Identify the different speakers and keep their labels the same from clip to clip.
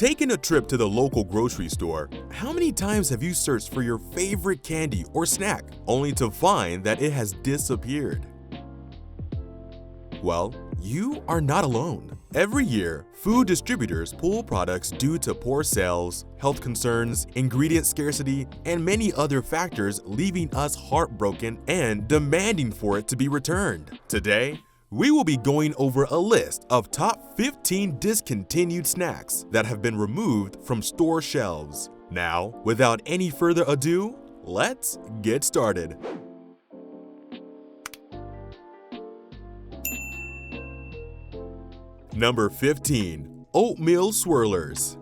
Speaker 1: taking a trip to the local grocery store, how many times have you searched for your favorite candy or snack only to find that it has disappeared? Well, you are not alone. Every year, food distributors pull products due to poor sales, health concerns, ingredient scarcity, and many other factors, leaving us heartbroken and demanding for it to be returned. Today, we will be going over a list of top 15 discontinued snacks that have been removed from store shelves. Now, without any further ado, let's get started. Number 15. Oatmeal Swirlers.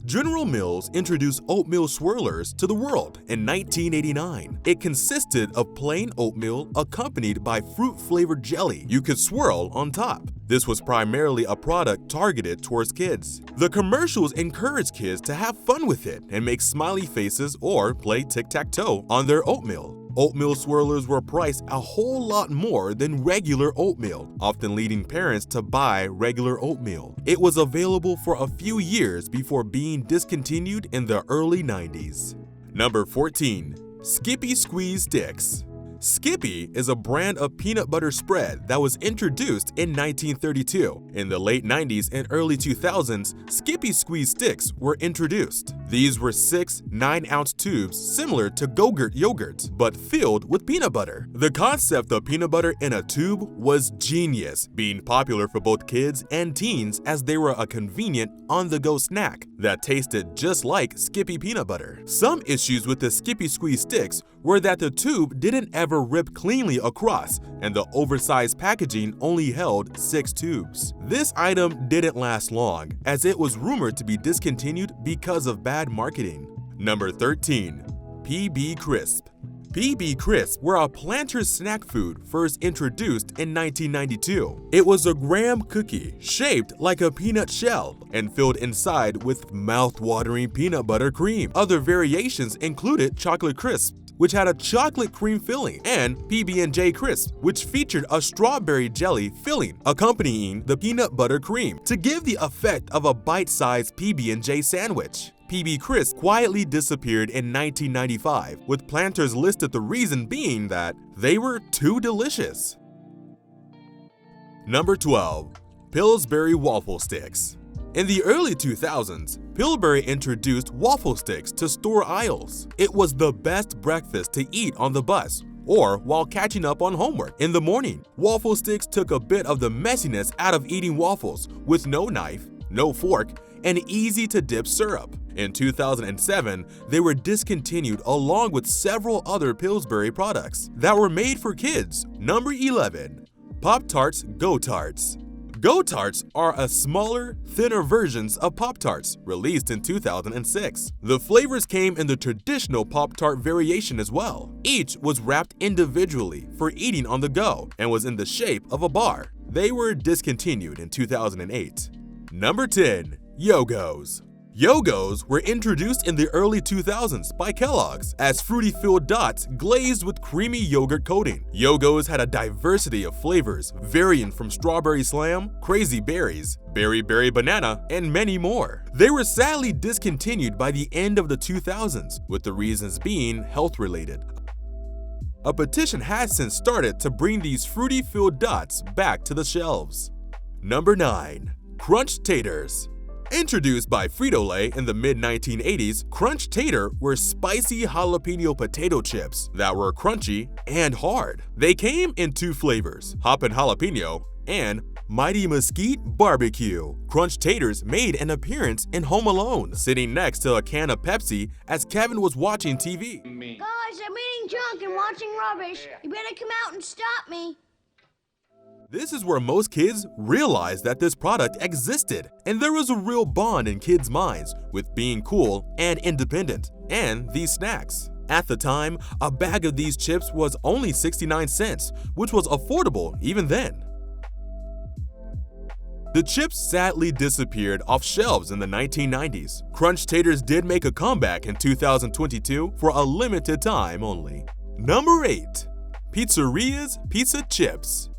Speaker 1: General Mills introduced Oatmeal Swirlers to the world in 1989. It consisted of plain oatmeal accompanied by fruit-flavored jelly you could swirl on top. This was primarily a product targeted towards kids. The commercials encouraged kids to have fun with it and make smiley faces or play tic-tac-toe on their oatmeal. Oatmeal swirlers were priced a whole lot more than regular oatmeal, often leading parents to buy regular oatmeal. It was available for a few years before being discontinued in the early 90s. Number 14. Skippy Squeeze Sticks. Skippy is a brand of peanut butter spread that was introduced in 1932. In the late 90s and early 2000s, Skippy Squeeze Sticks were introduced. These were 6 9-ounce tubes similar to Go-Gurt yogurt, but filled with peanut butter. The concept of peanut butter in a tube was genius, being popular for both kids and teens as they were a convenient on-the-go snack that tasted just like Skippy peanut butter. Some issues with the Skippy Squeeze Sticks were that the tube didn't ever rip cleanly across, and the oversized packaging only held 6 tubes. This item didn't last long, as it was rumored to be discontinued because of bad marketing. Number 13. PB Crisp. PB Crisp were a Planters snack food first introduced in 1992. It was a graham cookie shaped like a peanut shell and filled inside with mouth-watering peanut butter cream. Other variations included chocolate crisp, which had a chocolate cream filling, and PB&J Crisp, which featured a strawberry jelly filling accompanying the peanut butter cream to give the effect of a bite-sized PB&J sandwich. PB Crisp quietly disappeared in 1995, with Planters listed the reason being that they were too delicious. Number 12. Pillsbury Waffle Sticks. In the early 2000s, Pillsbury introduced Waffle Sticks to store aisles. It was the best breakfast to eat on the bus or while catching up on homework in the morning. Waffle Sticks took a bit of the messiness out of eating waffles with no knife, no fork, and easy-to-dip syrup. In 2007, they were discontinued along with several other Pillsbury products that were made for kids. Number 11. PopTart Go-Tarts. Go-Tarts are a smaller, thinner versions of Pop-Tarts released in 2006. The flavors came in the traditional Pop-Tart variation as well. Each was wrapped individually for eating on the go and was in the shape of a bar. They were discontinued in 2008. Number 10. Yogos. Yogos were introduced in the early 2000s by Kellogg's as fruity-filled dots glazed with creamy yogurt coating. Yogos had a diversity of flavors, varying from strawberry slam, crazy berries, berry banana, and many more. They were sadly discontinued by the end of the 2000s, with the reasons being health-related. A petition has since started to bring these fruity-filled dots back to the shelves. Number 9. Crunch Tators. Introduced by Frito-Lay in the mid-1980s, Crunch Tater were spicy jalapeno potato chips that were crunchy and hard. They came in 2 flavors, Hoppin' Jalapeno and Mighty Mesquite Barbecue. Crunch Taters made an appearance in Home Alone, sitting next to a can of Pepsi as Kevin was watching TV.
Speaker 2: Guys, I'm eating junk and watching rubbish. You better come out and stop me.
Speaker 1: This is where most kids realized that this product existed, and there was a real bond in kids' minds with being cool and independent, and these snacks. At the time, a bag of these chips was only 69 cents, which was affordable even then. The chips sadly disappeared off shelves in the 1990s. Crunch Taters did make a comeback in 2022 for a limited time only. Number 8. Pizzarias Pizza Chips.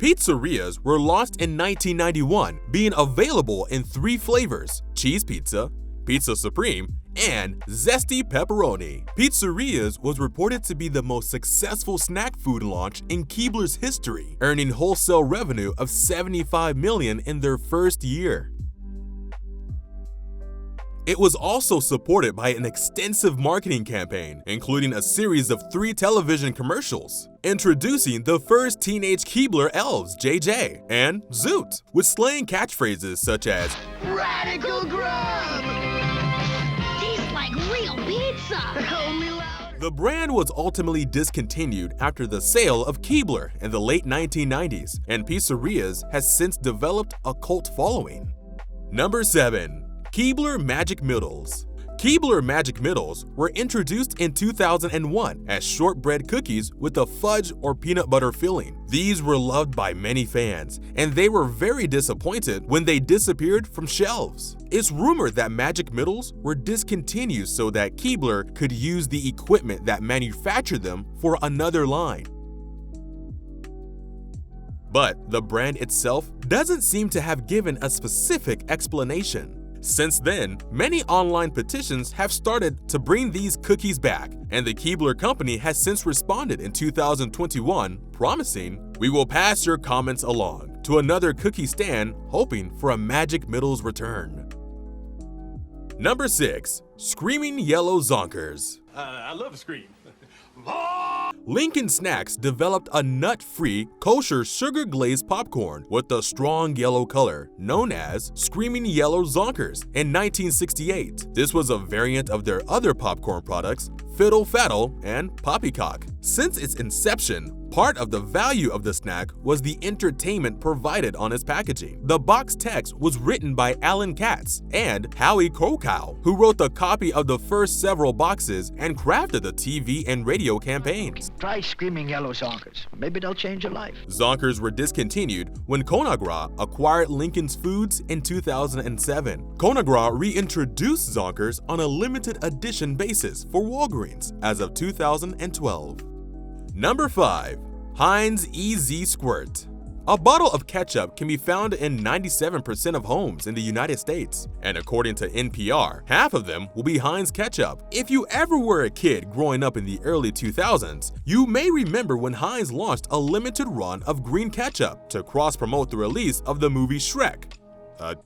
Speaker 1: Pizzarias were launched in 1991, being available in 3 flavors: cheese pizza, Pizza Supreme, and Zesty Pepperoni. Pizzarias was reported to be the most successful snack food launch in Keebler's history, earning wholesale revenue of $75 million in their first year. It was also supported by an extensive marketing campaign, including a series of 3 television commercials, introducing the first teenage Keebler elves, JJ and Zoot, with slang catchphrases such as
Speaker 3: Radical Grub!
Speaker 2: Tastes like real pizza.
Speaker 3: Only loud.
Speaker 1: The brand was ultimately discontinued after the sale of Keebler in the late 1990s, and Pizzarias has since developed a cult following. Number 7. Keebler Magic Middles. Keebler Magic Middles were introduced in 2001 as shortbread cookies with a fudge or peanut butter filling. These were loved by many fans, and they were very disappointed when they disappeared from shelves. It's rumored that Magic Middles were discontinued so that Keebler could use the equipment that manufactured them for another line. But the brand itself doesn't seem to have given a specific explanation. Since then, many online petitions have started to bring these cookies back, and the Keebler company has since responded in 2021, promising, "We will pass your comments along" to another cookie stand, hoping for a Magic Middles return. Number 6. Screaming Yellow Zonkers.
Speaker 4: I love Scream.
Speaker 1: Lincoln Snacks developed a nut-free, kosher sugar-glazed popcorn with a strong yellow color, known as Screaming Yellow Zonkers, in 1968. This was a variant of their other popcorn products, Fiddle Faddle and Poppycock. Since its inception, part of the value of the snack was the entertainment provided on its packaging. The box text was written by Alan Katz and Howie Krokow, who wrote the copy of the first several boxes and crafted the TV and radio campaigns.
Speaker 3: Try Screaming Yellow Zonkers. Maybe they'll change your life.
Speaker 1: Zonkers were discontinued when Conagra acquired Lincoln's Foods in 2007. Conagra reintroduced Zonkers on a limited edition basis for Walgreens as of 2012. Number 5. Heinz E-Z Squirt. A bottle of ketchup can be found in 97% of homes in the United States, and according to NPR, half of them will be Heinz ketchup. If you ever were a kid growing up in the early 2000s, you may remember when Heinz launched a limited run of green ketchup to cross-promote the release of the movie Shrek.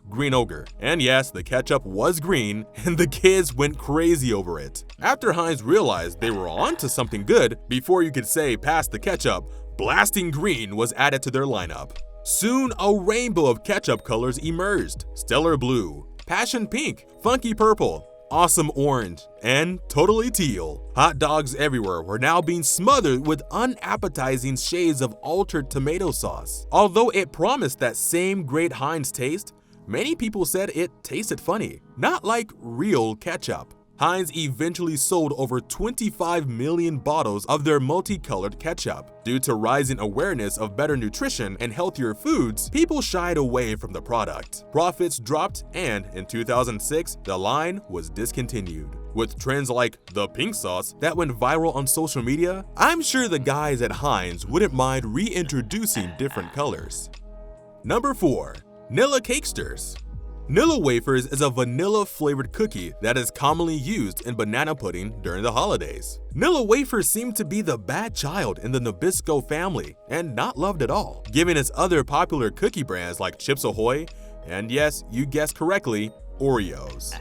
Speaker 1: Green Ogre. And yes, the ketchup was green, and the kids went crazy over it. After Heinz realized they were onto something good, before you could say pass the ketchup, Blasting Green was added to their lineup. Soon, a rainbow of ketchup colors emerged: Stellar Blue, Passion Pink, Funky Purple, Awesome Orange, and Totally Teal. Hot dogs everywhere were now being smothered with unappetizing shades of altered tomato sauce. Although it promised that same great Heinz taste, many people said it tasted funny, not like real ketchup. Heinz eventually sold over 25 million bottles of their multicolored ketchup. Due to rising awareness of better nutrition and healthier foods, people shied away from the product. Profits dropped, and in 2006, the line was discontinued. With trends like the pink sauce that went viral on social media, I'm sure the guys at Heinz wouldn't mind reintroducing different colors. Number 4. Nilla Cakesters. Nilla wafers is a vanilla-flavored cookie that is commonly used in banana pudding during the holidays. Nilla wafers seem to be the bad child in the Nabisco family and not loved at all, given its other popular cookie brands like Chips Ahoy and, yes, you guessed correctly, Oreos.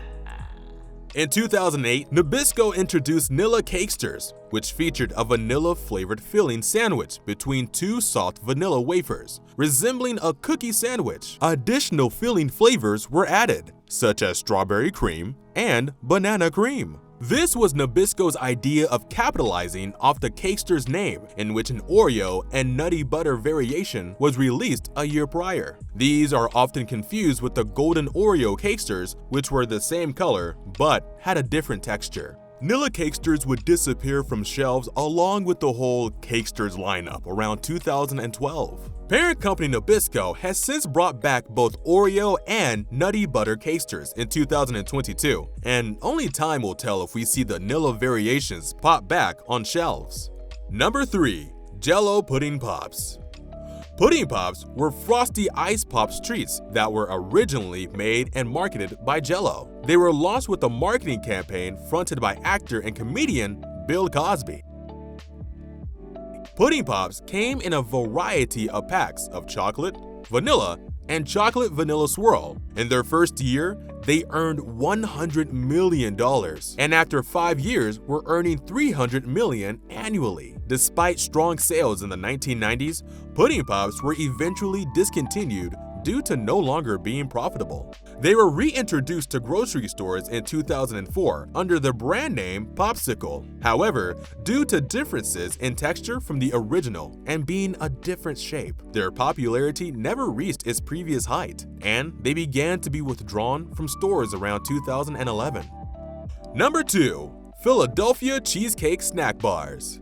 Speaker 1: In 2008, Nabisco introduced Nilla Cakesters, which featured a vanilla-flavored filling sandwich between 2 soft vanilla wafers, resembling a cookie sandwich. Additional filling flavors were added, such as strawberry cream and banana cream. This was Nabisco's idea of capitalizing off the Cakesters name, in which an Oreo and Nutty Butter variation was released a year prior. These are often confused with the Golden Oreo Cakesters, which were the same color but had a different texture. Nilla Cakesters would disappear from shelves along with the whole Cakesters lineup around 2012. Parent company Nabisco has since brought back both Oreo and Nutty Butter Cakesters in 2022, and only time will tell if we see the Nilla variations pop back on shelves. Number 3. JELLO Pudding Pops. Pudding Pops were frosty ice pops treats that were originally made and marketed by JELLO. They were launched with a marketing campaign fronted by actor and comedian Bill Cosby. Pudding Pops came in a variety of packs of chocolate, vanilla, and chocolate vanilla swirl. In their first year, they earned $100 million, and after 5 years were earning $300 million annually. Despite strong sales in the 1990s, Pudding Pops were eventually discontinued due to no longer being profitable. They were reintroduced to grocery stores in 2004 under the brand name Popsicle. However, due to differences in texture from the original and being a different shape, their popularity never reached its previous height, and they began to be withdrawn from stores around 2011. Number 2. Philadelphia Cheesecake Snack Bars.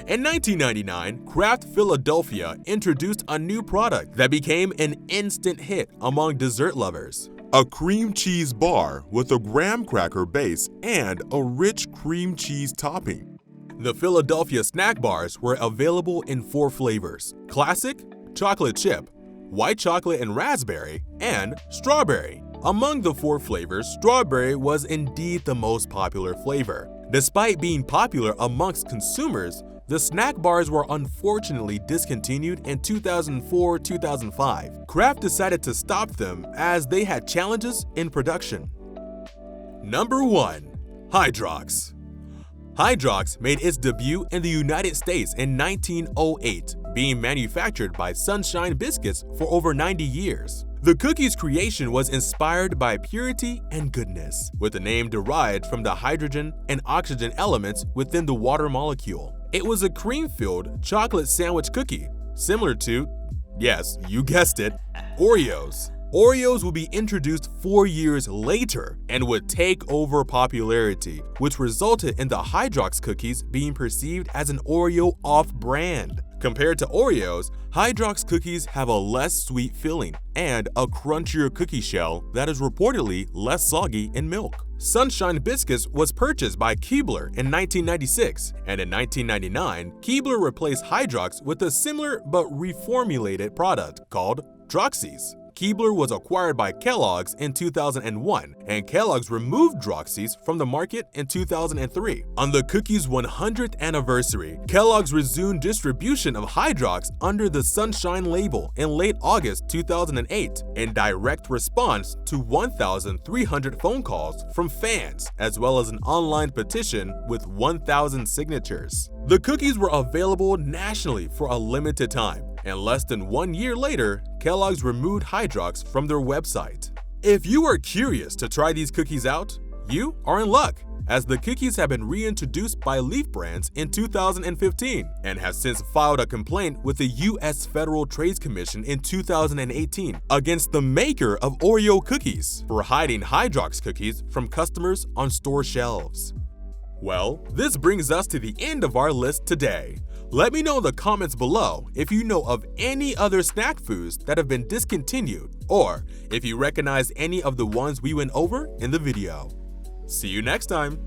Speaker 1: In 1999, Kraft Philadelphia introduced a new product that became an instant hit among dessert lovers. A cream cheese bar with a graham cracker base and a rich cream cheese topping. The Philadelphia snack bars were available in 4 flavors: classic, chocolate chip, white chocolate and raspberry, and strawberry. Among the 4 flavors, strawberry was indeed the most popular flavor. Despite being popular amongst consumers, the snack bars were unfortunately discontinued in 2004-2005. Kraft decided to stop them as they had challenges in production. Number 1. Hydrox. Hydrox made its debut in the United States in 1908, being manufactured by Sunshine Biscuits for over 90 years. The cookie's creation was inspired by purity and goodness, with the name derived from the hydrogen and oxygen elements within the water molecule. It was a cream-filled chocolate sandwich cookie, similar to, yes, you guessed it, Oreos. Oreos would be introduced 4 years later and would take over popularity, which resulted in the Hydrox cookies being perceived as an Oreo off-brand. Compared to Oreos, Hydrox cookies have a less sweet filling and a crunchier cookie shell that is reportedly less soggy in milk. Sunshine Biscuits was purchased by Keebler in 1996, and in 1999, Keebler replaced Hydrox with a similar but reformulated product called Droxy's. Keebler was acquired by Kellogg's in 2001, and Kellogg's removed Droxy's from the market in 2003. On the cookie's 100th anniversary, Kellogg's resumed distribution of Hydrox under the Sunshine label in late August 2008, in direct response to 1,300 phone calls from fans, as well as an online petition with 1,000 signatures. The cookies were available nationally for a limited time, and less than 1 year later, Kellogg's removed Hydrox from their website. If you are curious to try these cookies out, you are in luck, as the cookies have been reintroduced by Leaf Brands in 2015 and have since filed a complaint with the U.S. Federal Trade Commission in 2018 against the maker of Oreo cookies for hiding Hydrox cookies from customers on store shelves. Well, this brings us to the end of our list today. Let me know in the comments below if you know of any other snack foods that have been discontinued, or if you recognize any of the ones we went over in the video. See you next time!